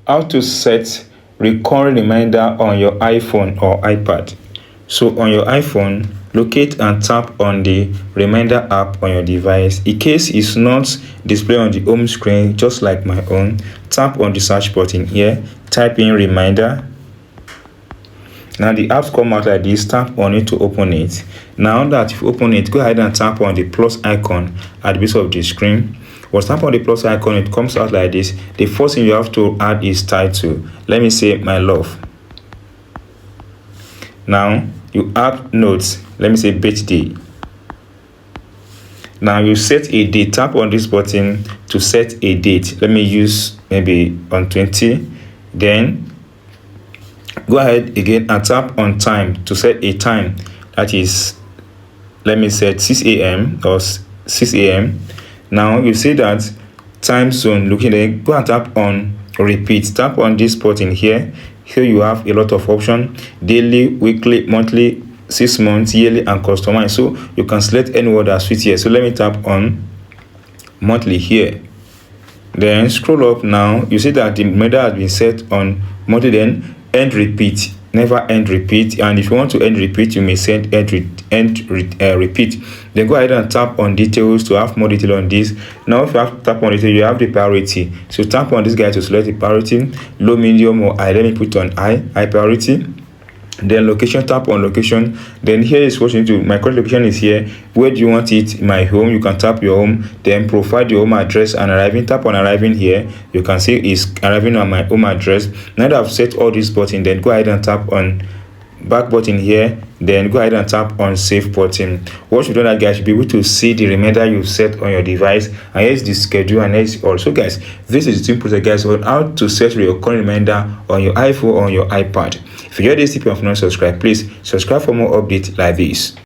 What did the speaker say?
How to set recurring reminder on your iPhone or iPad. So on your iPhone, locate and tap on the reminder app on your device. In case it's not displayed on the home screen, just like my own, tap on the search button here, type in reminder. Now the apps come out like this, tap on it to open it. Now that you've opened it, go ahead and tap on the plus icon at the base of the screen. Once tap on the plus icon, it comes out like this. The first thing you have to add is title. Let me say my love. Now you add notes. Let me say birthday. Now you set a date. Tap on this button to set a date. Let me use maybe on 20. Then go ahead again and tap on time to set a time. That is, let me set 6 a.m. or 6 a.m. Now you see that time zone, looking there, go and tap on repeat. Tap on this button here. Here you have a lot of options: daily, weekly, monthly, 6 months, yearly, and customize. So you can select any word that suits here. So let me tap on monthly here. Then scroll up. Now you see that the reminder has been set on monthly. Then end repeat, never end repeat. And if you want to end repeat, you may set repeat. Then go ahead and tap on details to have more detail on this. Now if you have to tap on detail, you have the priority. So tap on this guy to select the priority: low, medium, or high. Let me put on high priority. Then location, tap on location. Then here is what you need to, my current location is here. Where do you want it? My home. You can tap your home, then provide your home address and arriving. Tap on arriving here. You can see it's arriving on my home address. Now that I've set all these buttons, then go ahead and tap on back button here. Then go ahead and tap on save button. Once you've done that, guys, you'll be able to see the reminder you've set on your device, and here's the schedule, and here's also, guys, this is the simple process, guys, on how to set your current reminder on your iPhone or on your iPad. If you enjoyed this tip and have not subscribed, please subscribe for more updates like this.